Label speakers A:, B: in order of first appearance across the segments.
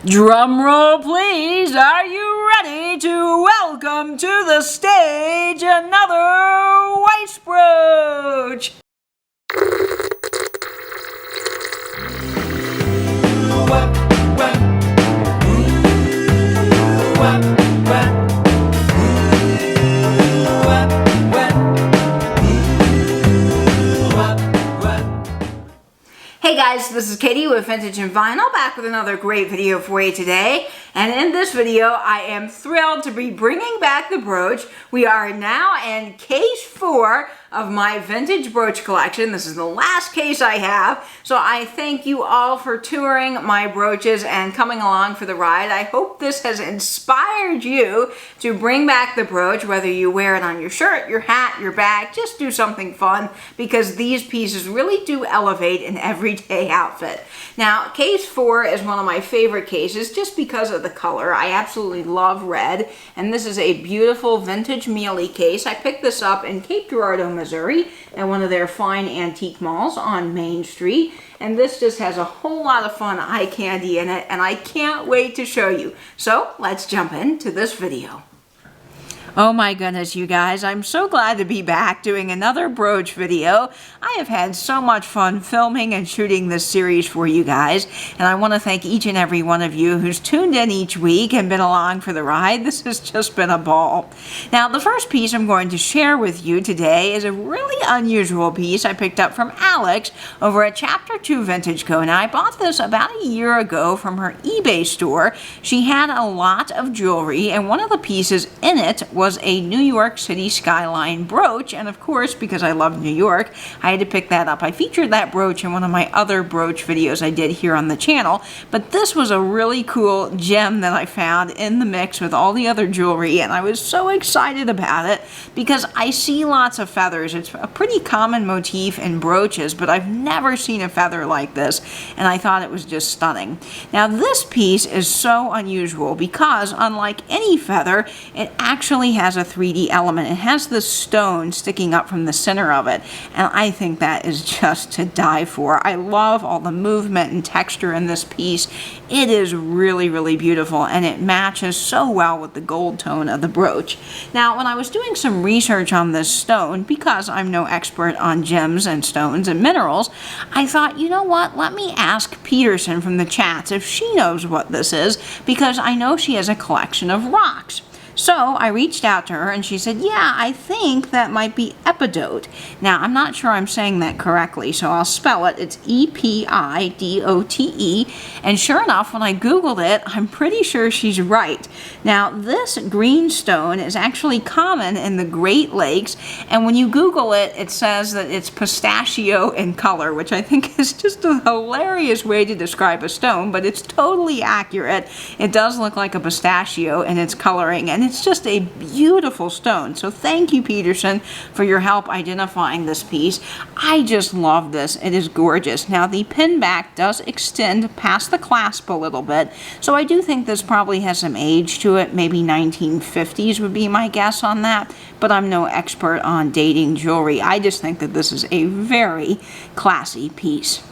A: Drum roll, please. Are you ready to welcome to the stage another Weiss brooch? Hey guys, this is Katie with Vintage and Vinyl, back with another great video for you today. And in this video, I am thrilled to be bringing back the brooch. We are now in case 4 of my vintage brooch collection. This is the last case I have, so I thank you all for touring my brooches and coming along for the ride. I hope this has inspired you to bring back the brooch, whether you wear it on your shirt, your hat, your bag, just do something fun, because these pieces really do elevate an everyday outfit. Now, case 4 is one of my favorite cases just because of the color. I absolutely love red, and this is a beautiful vintage mealy case. I picked this up in Cape Girardeau, Missouri, at one of their fine antique malls on Main Street. And this just has a whole lot of fun eye candy in it, and I can't wait to show you. So let's jump into this video. Oh my goodness, you guys, I'm so glad to be back doing another brooch video. I have had so much fun filming and shooting this series for you guys, and I want to thank each and every one of you who's tuned in each week and been along for the ride. This has just been a ball. Now, the first piece I'm going to share with you today is a really unusual piece I picked up from Alex over at Chapter 2 Vintage Co. Now, I bought this about a year ago from her eBay store. She had a lot of jewelry, and one of the pieces in it was a New York City skyline brooch, and of course, because I love New York, I had to pick that up. I featured that brooch in one of my other brooch videos I did here on the channel, but this was a really cool gem that I found in the mix with all the other jewelry, and I was so excited about it because I see lots of feathers. It's a pretty common motif in brooches, but I've never seen a feather like this, and I thought it was just stunning. Now, this piece is so unusual because, unlike any feather, it actually has a 3D element. It has this stone sticking up from the center of it, and I think that is just to die for. I love all the movement and texture in this piece. It is really, really beautiful, and it matches so well with the gold tone of the brooch. Now, when I was doing some research on this stone, because I'm no expert on gems and stones and minerals, I thought, you know what, let me ask Peterson from the chats if she knows what this is, because I know she has a collection of rocks. So I reached out to her and she said, yeah, I think that might be epsidode. Now, I'm not sure I'm saying that correctly, so I'll spell it. It's E-P-I-D-O-T-E. And sure enough, when I Googled it, I'm pretty sure she's right. Now, this green stone is actually common in the Great Lakes. And when you Google it, it says that it's pistachio in color, which I think is just a hilarious way to describe a stone, but it's totally accurate. It does look like a pistachio in its coloring, and it's just a beautiful stone. So thank you, Peterson, for your help identifying this piece. I just love this. It is gorgeous. Now, the pin back does extend past the clasp a little bit, so I do think this probably has some age to it. Maybe 1950s would be my guess on that, but I'm no expert on dating jewelry. I just think that this is a very classy piece.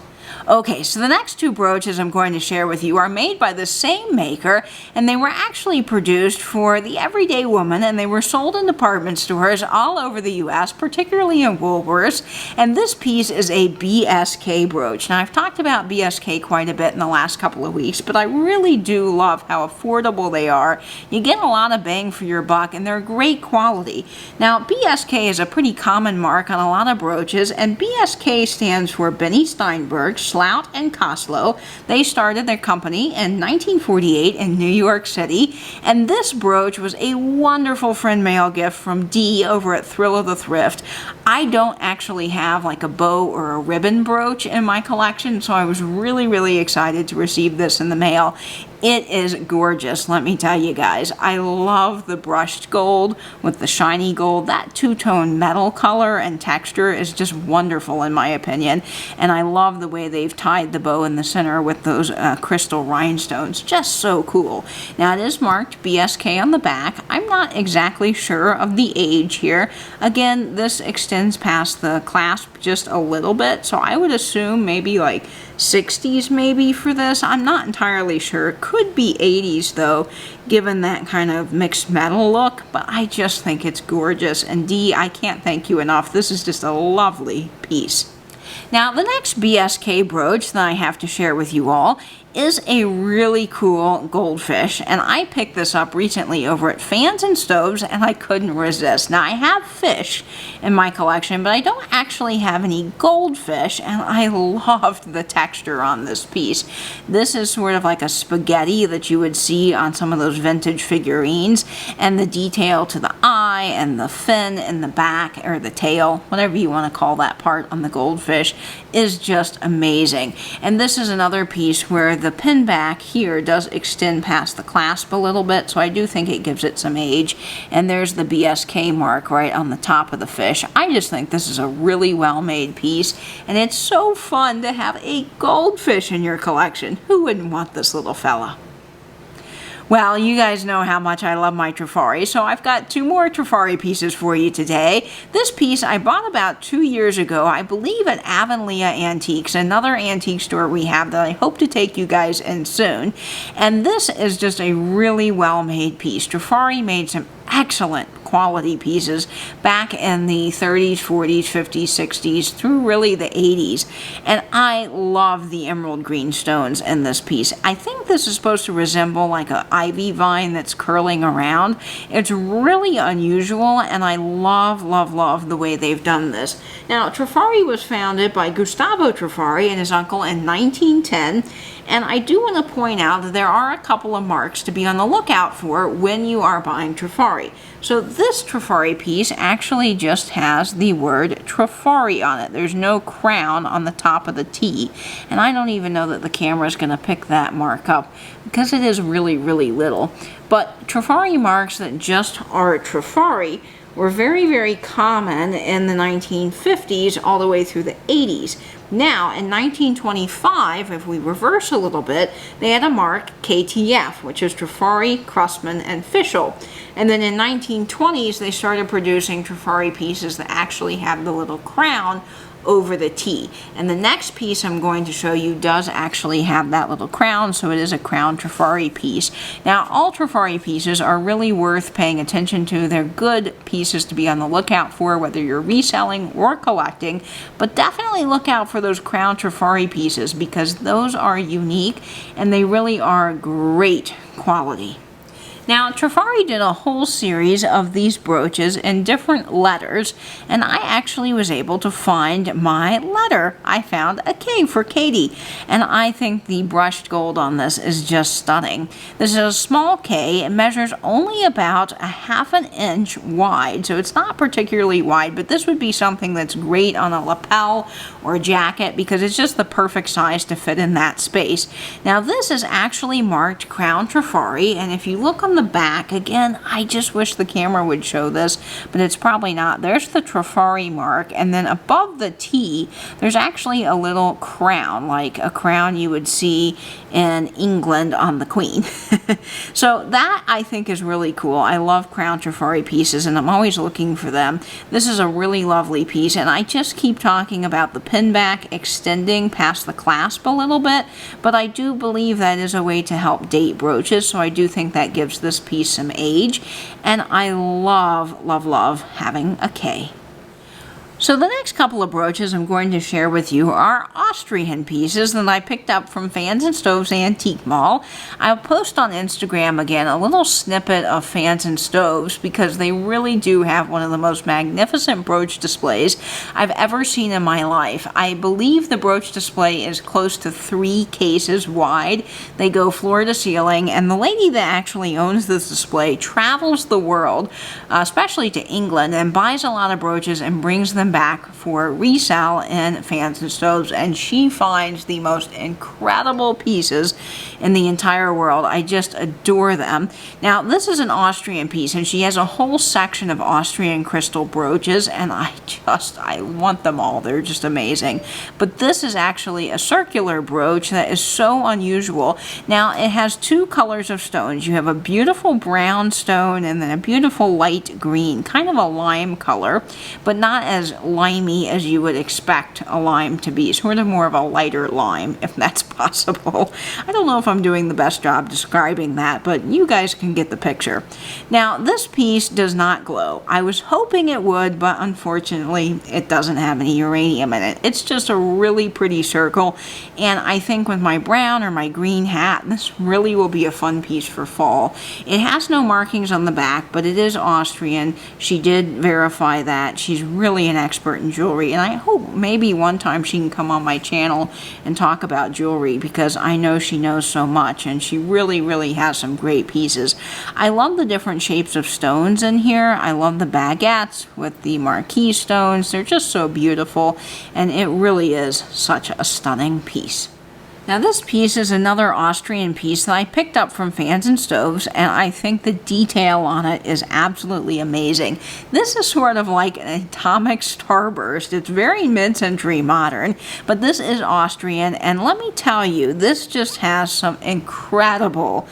A: Okay, so the next two brooches I'm going to share with you are made by the same maker, and they were actually produced for the everyday woman, and they were sold in department stores all over the U.S., particularly in Woolworths, and this piece is a BSK brooch. Now, I've talked about BSK quite a bit in the last couple of weeks, but I really do love how affordable they are. You get a lot of bang for your buck, and they're great quality. Now, BSK is a pretty common mark on a lot of brooches, and BSK stands for Benny Steinberg, Slout and Koslow. They started their company in 1948 in New York City, and this brooch was a wonderful friend mail gift from Dee over at Thrill of the Thrift. I don't actually have like a bow or a ribbon brooch in my collection, so I was really, really excited to receive this in the mail. It is gorgeous, let me tell you guys. I love the brushed gold with the shiny gold. That two-tone metal color and texture is just wonderful in my opinion. And I love the way they've tied the bow in the center with those crystal rhinestones. Just so cool. Now, it is marked BSK on the back. I'm not exactly sure of the age here. Again, this extends past the clasp just a little bit, so I would assume maybe like 60s maybe for this. I'm not entirely sure. It could be 80s though, given that kind of mixed metal look, but I just think it's gorgeous. And Dee, I can't thank you enough. This is just a lovely piece. Now, the next BSK brooch that I have to share with you all is a really cool goldfish, and I picked this up recently over at Fans and Stoves, and I couldn't resist. Now, I have fish in my collection, but I don't actually have any goldfish, and I loved the texture on this piece. This is sort of like a spaghetti that you would see on some of those vintage figurines, and the detail to the eye and the fin in the back, or the tail, whatever you want to call that part on the goldfish, is just amazing. And this is another piece where the pin back here does extend past the clasp a little bit, so I do think it gives it some age. And there's the BSK mark right on the top of the fish. I just think this is a really well-made piece, and it's so fun to have a goldfish in your collection. Who wouldn't want this little fella? Well, you guys know how much I love my Trifari, so I've got 2 more Trifari pieces for you today. This piece I bought about 2 years ago, I believe at Avonlea Antiques, another antique store we have that I hope to take you guys in soon. And this is just a really well-made piece. Trifari made some excellent quality pieces back in the 30s, 40s, 50s, 60s, through really the 80s. And I love the emerald green stones in this piece. I think this is supposed to resemble like an ivy vine that's curling around. It's really unusual, and I love, love, love the way they've done this. Now, Trifari was founded by Gustavo Trifari and his uncle in 1910. And I do want to point out that there are a couple of marks to be on the lookout for when you are buying Trifari. So this Trifari piece actually just has the word Trifari on it. There's no crown on the top of the T. And I don't even know that the camera is going to pick that mark up because it is really, really little. But Trifari marks that just are Trifari were very, very common in the 1950s all the way through the 80s. Now, in 1925, if we reverse a little bit, they had a mark KTF, which is Trifari, Crustman, and Fischl. And then in 1920s, they started producing Trifari pieces that actually have the little crown over the T. And the next piece I'm going to show you does actually have that little crown, so it is a crown Trifari piece. Now, all Trifari pieces are really worth paying attention to. They're good pieces to be on the lookout for, whether you're reselling or collecting, but definitely look out for those crown Trifari pieces because those are unique and they really are great quality. Now, Trifari did a whole series of these brooches in different letters, and I actually was able to find my letter. I found a K for Katie, and I think the brushed gold on this is just stunning. This is a small K. It measures only about a ½ an inch wide, so it's not particularly wide, but this would be something that's great on a lapel or a jacket because it's just the perfect size to fit in that space. Now, this is actually marked Crown Trifari, and if you look on the back, again, I just wish the camera would show this, but it's probably not. There's the Trifari mark, and then above the T, there's actually a little crown, like a crown you would see in England on the Queen. So that, I think, is really cool. I love Crown Trifari pieces, and I'm always looking for them. This is a really lovely piece, and I just keep talking about the pin back extending past the clasp a little bit, but I do believe that is a way to help date brooches, so I do think that gives this piece some age, and I love, love, love having a K. So the next couple of brooches I'm going to share with you are Austrian pieces that I picked up from Fans and Stoves Antique Mall. I'll post on Instagram again a little snippet of Fans and Stoves because they really do have one of the most magnificent brooch displays I've ever seen in my life. I believe the brooch display is close to 3 cases wide. They go floor to ceiling, and the lady that actually owns this display travels the world, especially to England, and buys a lot of brooches and brings them back for resale in Fans and Stoves, and she finds the most incredible pieces in the entire world. I just adore them. Now, this is an Austrian piece, and she has a whole section of Austrian crystal brooches, and I want them all. They're just amazing. But this is actually a circular brooch that is so unusual. Now, it has 2 colors of stones. You have a beautiful brown stone and then a beautiful light green, kind of a lime color, but not as limey as you would expect a lime to be, sort of more of a lighter lime, if that's possible. I don't know if I'm doing the best job describing that, but you guys can get the picture. Now, this piece does not glow. I was hoping it would, but unfortunately, it doesn't have any uranium in it. It's just a really pretty circle, and I think with my brown or my green hat, this really will be a fun piece for fall. It has no markings on the back, but it is Austrian. She did verify that. She's really an expert in jewelry, and I hope maybe one time she can come on my channel and talk about jewelry, because I know she knows so much, and she really has some great pieces. I love the different shapes of stones in here. I love the baguettes with the marquise stones. They're just so beautiful, and it really is such a stunning piece. Now, this piece is another Austrian piece that I picked up from Fans and Stoves, and I think the detail on it is absolutely amazing. This is sort of like an atomic starburst. It's very mid-century modern, but this is Austrian, and let me tell you, this just has some incredible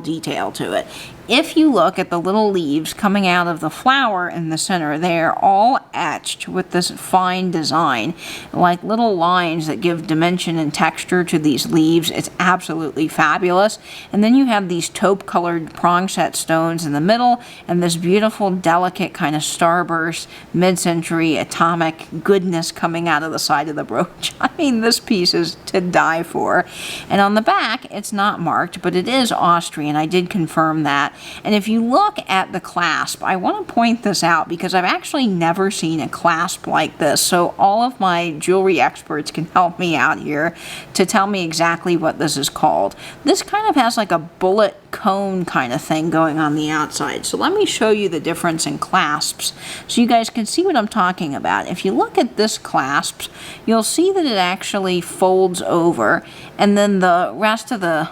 A: detail to it. If you look at the little leaves coming out of the flower in the center, they are all etched with this fine design, like little lines that give dimension and texture to these leaves. It's absolutely fabulous. And then you have these taupe-colored prong set stones in the middle, and this beautiful, delicate kind of starburst, mid-century atomic goodness coming out of the side of the brooch. I mean, this piece is to die for. And on the back, it's not marked, but it is Austrian. I did confirm that. And if you look at the clasp, I want to point this out because I've actually never seen a clasp like this. So all of my jewelry experts can help me out here to tell me exactly what this is called. This kind of has like a bullet cone kind of thing going on the outside. So let me show you the difference in clasps so you guys can see what I'm talking about. If you look at this clasp, you'll see that it actually folds over, and then the rest of the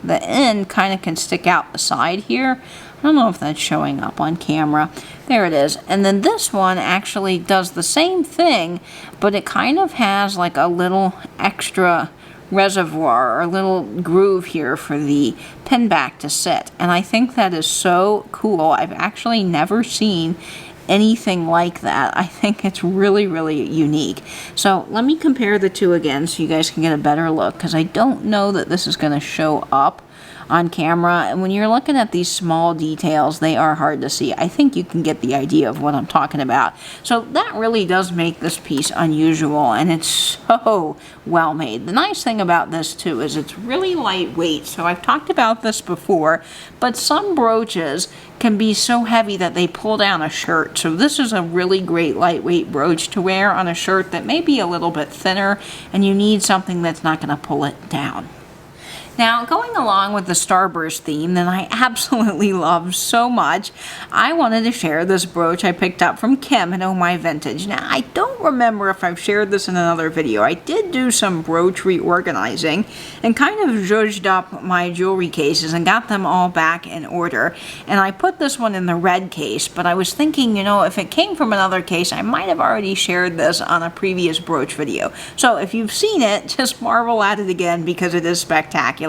A: end kind of can stick out the side here. I don't know if that's showing up on camera. There it is. And then this one actually does the same thing, but it kind of has like a little extra reservoir or a little groove here for the pin back to sit. And I think that is so cool. I've actually never seen anything like that. I think it's really unique. So let me compare the two again so you guys can get a better look, because I don't know that this is going to show up on camera, and when you're looking at these small details, they are hard to see. I think you can get the idea of what I'm talking about. So that really does make this piece unusual, and it's so well made. The nice thing about this too is it's really lightweight. So I've talked about this before, but some brooches can be so heavy that they pull down a shirt. So this is a really great lightweight brooch to wear on a shirt that may be a little bit thinner, and you need something that's not going to pull it down. Now, going along with the starburst theme that I absolutely love so much, I wanted to share this brooch I picked up from Kim at Oh My Vintage. Now, I don't remember if I've shared this in another video. I did do some brooch reorganizing and kind of zhuzhed up my jewelry cases and got them all back in order. And I put this one in the red case, but I was thinking, you know, if it came from another case, I might have already shared this on a previous brooch video. So if you've seen it, just marvel at it again because it is spectacular.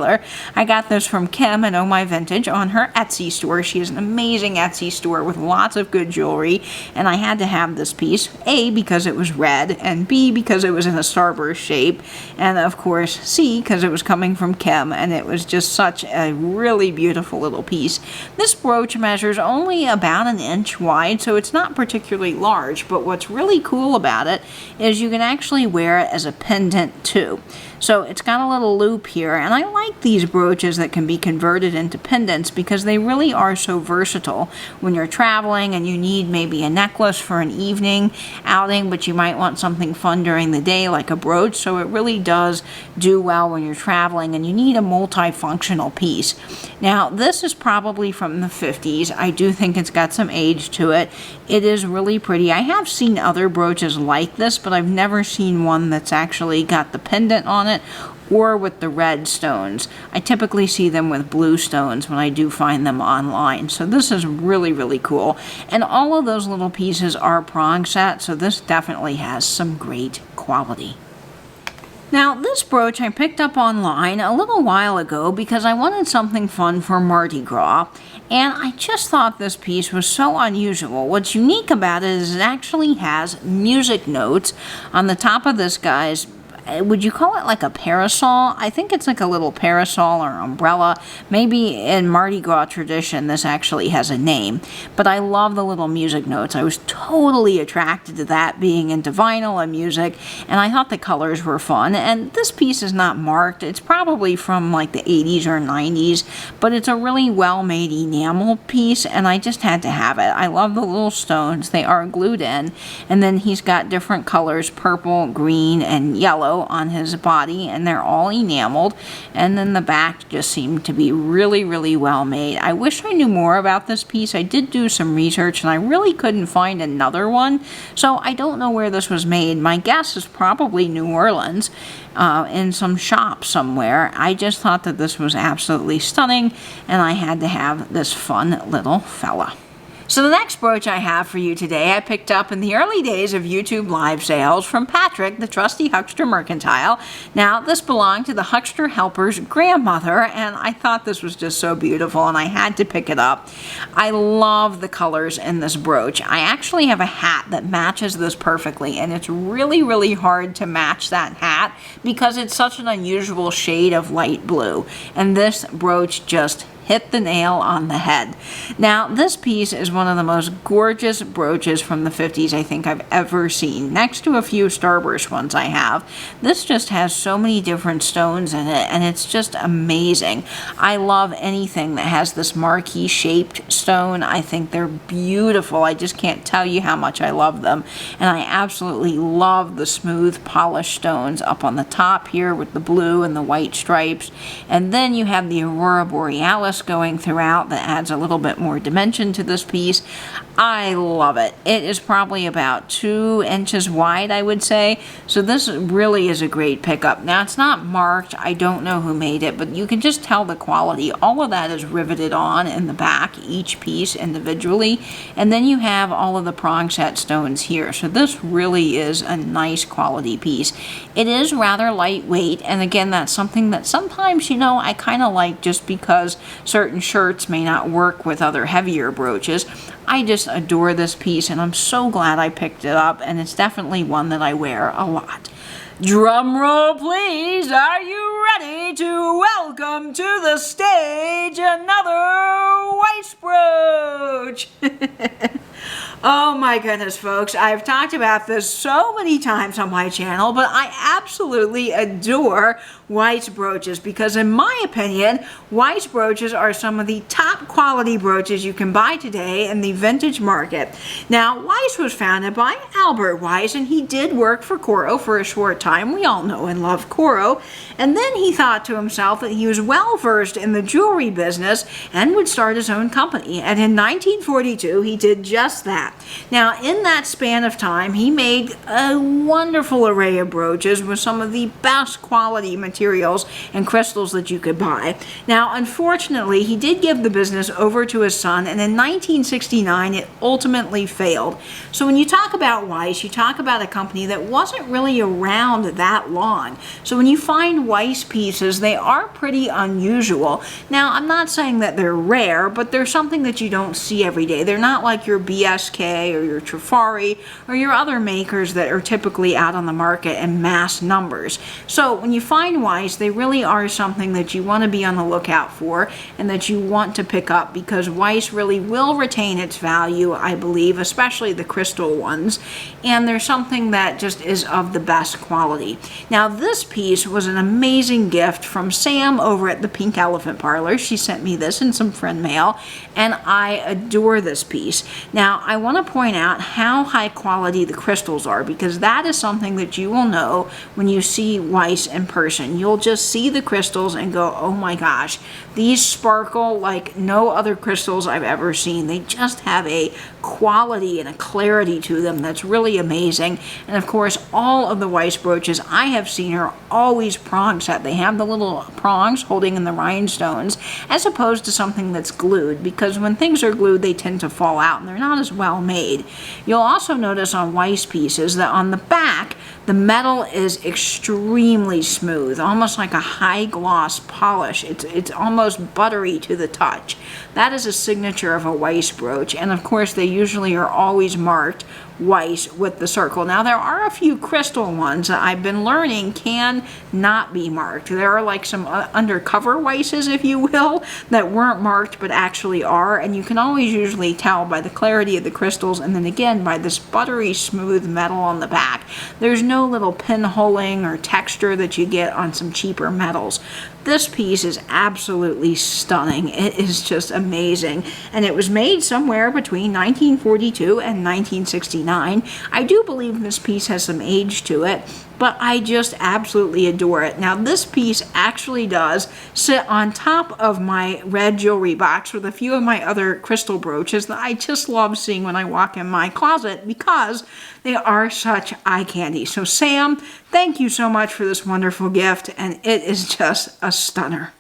A: I got this from Kim at Oh My Vintage on her Etsy store. She has an amazing Etsy store with lots of good jewelry, and I had to have this piece, A, because it was red, and B, because it was in a starburst shape, and of course C, because it was coming from Kim, and it was just such a really beautiful little piece. This brooch measures only about 1 inch wide, so it's not particularly large, but what's really cool about it is you can actually wear it as a pendant too. So it's got a little loop here, and I like these brooches that can be converted into pendants because they really are so versatile when you're traveling and you need maybe a necklace for an evening outing, but you might want something fun during the day like a brooch. So it really does do well when you're traveling and you need a multifunctional piece. Now, this is probably from the 50s. I do think it's got some age to it. It is really pretty. I have seen other brooches like this, but I've never seen one that's actually got the pendant on it or with the red stones. I typically see them with blue stones when I do find them online. So this is really cool. And all of those little pieces are prong set, so this definitely has some great quality. Now, this brooch I picked up online a little while ago because I wanted something fun for Mardi Gras, and I just thought this piece was so unusual. What's unique about it is it actually has music notes on the top of this guy's, would you call it like a parasol? I think it's like a little parasol or umbrella. Maybe in Mardi Gras tradition this actually has a name. But I love the little music notes. I was totally attracted to that, being into vinyl and music, and I thought the colors were fun. And this piece is not marked. It's probably from like the 80s or 90s, but it's a really well-made enamel piece, and I just had to have it. I love the little stones. They are glued in, and then he's got different colors, purple, green, and yellow on his body, and they're all enameled, and then the back just seemed to be really, really well made. I wish I knew more about this piece. I did do some research and I really couldn't find another one, so I don't know where this was made. My guess is probably New Orleans, in some shop somewhere. I just thought that this was absolutely stunning, and I had to have this fun little fella. So the next brooch I have for you today I picked up in the early days of YouTube live sales from Patrick, the trusty huckster mercantile. Now, this belonged to the huckster helper's grandmother, and I thought this was just so beautiful, and I had to pick it up. I love the colors in this brooch. I actually have a hat that matches this perfectly, and it's really, really hard to match that hat because it's such an unusual shade of light blue, and this brooch just hit the nail on the head. Now, this piece is one of the most gorgeous brooches from the 50s I think I've ever seen, next to a few Starburst ones I have. This just has so many different stones in it, and it's just amazing. I love anything that has this marquee shaped stone. I think they're beautiful. I just can't tell you how much I love them, and I absolutely love the smooth polished stones up on the top here with the blue and the white stripes, and then you have the Aurora Borealis going throughout that adds a little bit more dimension to this piece. I love it. It is probably about 2 inches wide, I would say, so this really is a great pickup. Now, it's not marked. I don't know who made it, but you can just tell the quality. All of that is riveted on in the back, each piece individually, and then you have all of the prong set stones here, so this really is a nice quality piece. It is rather lightweight, and again, that's something that sometimes, you know, I kind of like just because certain shirts may not work with other heavier brooches. I just adore this piece, and I'm so glad I picked it up, and it's definitely one that I wear a lot. Drum roll, please. Are you ready to welcome to the stage another Weiss brooch? Oh my goodness, folks. I've talked about this so many times on my channel, but I absolutely adore Weiss brooches because, in my opinion, Weiss brooches are some of the top quality brooches you can buy today in the vintage market. Now, Weiss was founded by Albert Weiss, and he did work for Coro for a short time. We all know and love Coro. And then he thought to himself that he was well versed in the jewelry business and would start his own company. And in 1942, he did just that. Now, in that span of time, he made a wonderful array of brooches with some of the best quality materials and crystals that you could buy. Now, unfortunately, he did give the business over to his son, and in 1969, it ultimately failed. So when you talk about Weiss, you talk about a company that wasn't really around that long. So when you find Weiss pieces, they are pretty unusual. Now, I'm not saying that they're rare, but they're something that you don't see every day. They're not like your BSK or your Trifari or your other makers that are typically out on the market in mass numbers. So when you find Weiss, they really are something that you want to be on the lookout for and that you want to pick up, because Weiss really will retain its value, I believe, especially the crystal ones, and they're something that just is of the best quality. Now, this piece was an amazing gift from Sam over at the Pink Elephant Parlor. She sent me this in some friend mail, and I adore this piece. Now, I want to point out how high quality the crystals are, because that is something that you will know when you see Weiss in person. You'll just see the crystals and go, oh my gosh, these sparkle like no other crystals I've ever seen. They just have a quality and a clarity to them that's really amazing. And of course, all of the Weiss brooches I have seen are always prong set. They have the little prongs holding in the rhinestones, as opposed to something that's glued, because when things are glued, they tend to fall out and they're not as well made. You'll also notice on Weiss pieces that on the back, The metal is extremely smooth, almost like a high gloss polish. It's almost buttery to the touch. That is a signature of a Weiss brooch, and of course they usually are always marked Weiss with the circle. Now there are a few crystal ones that I've been learning can not be marked. There are like some undercover Weisses, if you will, that weren't marked but actually are, and you can always usually tell by the clarity of the crystals, and then again by this buttery smooth metal on the back. There's no little pinholing or texture that you get on some cheaper metals. This piece is absolutely stunning. It is just amazing. And it was made somewhere between 1942 and 1969. I do believe this piece has some age to it, but I just absolutely adore it. Now this piece actually does sit on top of my red jewelry box with a few of my other crystal brooches that I just love seeing when I walk in my closet because they are such eye candy. So Sam, thank you so much for this wonderful gift, and it is just a stunner.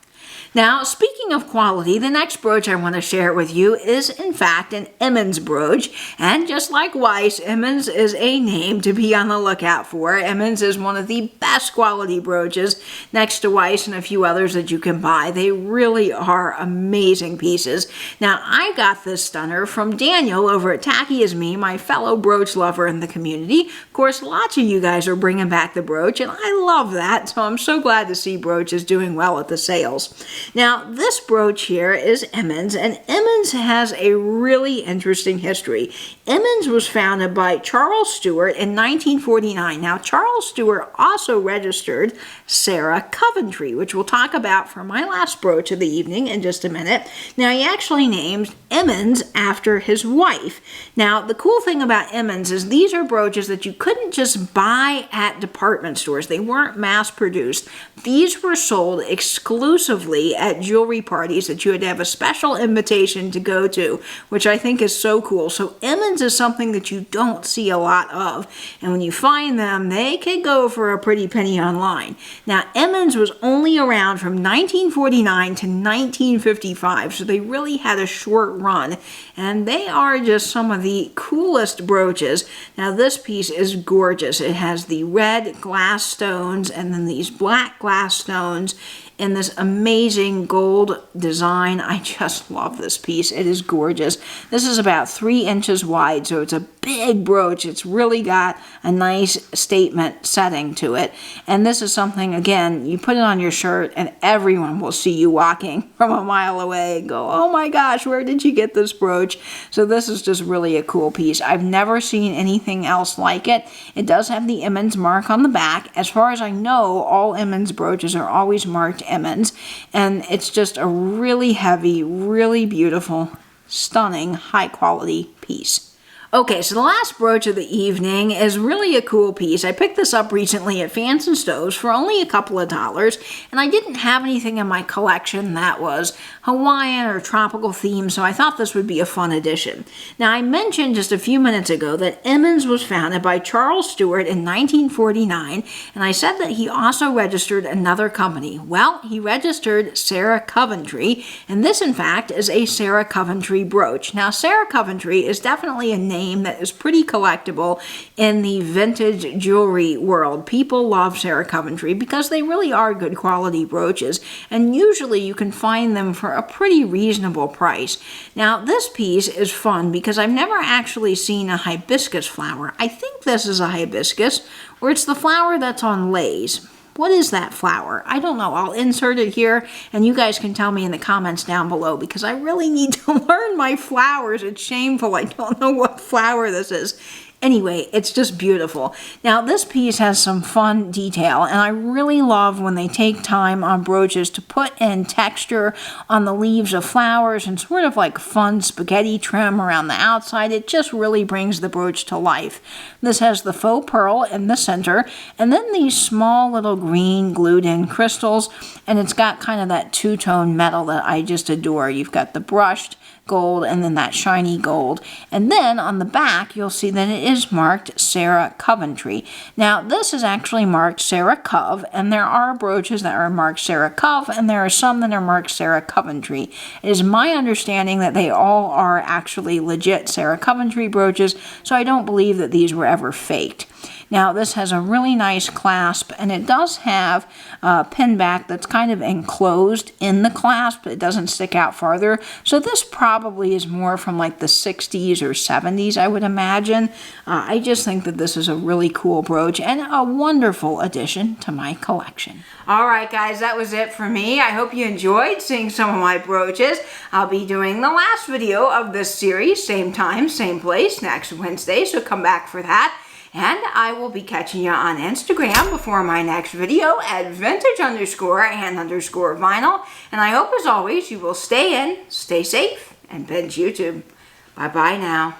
A: Now, speaking of quality, the next brooch I want to share with you is, in fact, an Emmons brooch. And just like Weiss, Emmons is a name to be on the lookout for. Emmons is one of the best quality brooches next to Weiss and a few others that you can buy. They really are amazing pieces. Now, I got this stunner from Daniel over at Tacky As Me, my fellow brooch lover in the community. Of course, lots of you guys are bringing back the brooch, and I love that. So I'm so glad to see brooches doing well at the sales. Now, this brooch here is Emmons, and Emmons has a really interesting history. Emmons was founded by Charles Stewart in 1949. Now, Charles Stewart also registered Sarah Coventry, which we'll talk about for my last brooch of the evening in just a minute. Now, he actually named Emmons after his wife. Now, the cool thing about Emmons is these are brooches that you couldn't just buy at department stores. They weren't mass-produced. These were sold exclusively at jewelry parties that you had to have a special invitation to go to, which I think is so cool. So Emmons is something that you don't see a lot of, and when you find them, they can go for a pretty penny online. Now, Emmons was only around from 1949 to 1955, so they really had a short run, and they are just some of the coolest brooches. Now, this piece is gorgeous. It has the red glass stones and then these black glass stones in this amazing gold design. I just love this piece. It is gorgeous. This is about 3 inches wide, so it's a big brooch. It's really got a nice statement setting to it. And this is something, again, you put it on your shirt and everyone will see you walking from a mile away and go, oh my gosh, where did you get this brooch? So this is just really a cool piece. I've never seen anything else like it. It does have the Emmons mark on the back. As far as I know, all Emmons brooches are always marked Emmons, and it's just a really heavy, really beautiful, stunning, high quality piece. Okay, so the last brooch of the evening is really a cool piece. I picked this up recently at Fans and Stoves for only a couple of dollars, and I didn't have anything in my collection that was Hawaiian or tropical themed, so I thought this would be a fun addition. Now, I mentioned just a few minutes ago that Emmons was founded by Charles Stewart in 1949, and I said that he also registered another company. Well, he registered Sarah Coventry, and this, in fact, is a Sarah Coventry brooch. Now, Sarah Coventry is definitely a name that is pretty collectible in the vintage jewelry world. People love Sarah Coventry because they really are good quality brooches, and usually you can find them for a pretty reasonable price. Now, this piece is fun because I've never actually seen a hibiscus flower. I think this is a hibiscus, or it's the flower that's on leis. What is that flower? I don't know. I'll insert it here, and you guys can tell me in the comments down below because I really need to learn my flowers. It's shameful. I don't know what flower this is. Anyway, it's just beautiful. Now, this piece has some fun detail, and I really love when they take time on brooches to put in texture on the leaves of flowers and sort of like fun spaghetti trim around the outside. It just really brings the brooch to life. This has the faux pearl in the center, and then these small little green glued-in crystals, and it's got kind of that two-tone metal that I just adore. You've got the brushed gold and then that shiny gold, and then on the back you'll see that it is marked Sarah Coventry. Now, this is actually marked Sarah Cov, and there are brooches that are marked Sarah Cov, and there are some that are marked Sarah Coventry. It is my understanding that they all are actually legit Sarah Coventry brooches, so I don't believe that these were ever faked. Now this has a really nice clasp, and it does have a pin back that's kind of enclosed in the clasp. It doesn't stick out farther. So this probably is more from like the 60s or 70s, I would imagine. I just think that this is a really cool brooch and a wonderful addition to my collection. Alright guys, that was it for me. I hope you enjoyed seeing some of my brooches. I'll be doing the last video of this series, same time, same place, next Wednesday, so come back for that. And I will be catching you on Instagram before my next video at vintage_and_vinyl. And I hope, as always, you will stay in, stay safe, and binge YouTube. Bye-bye now.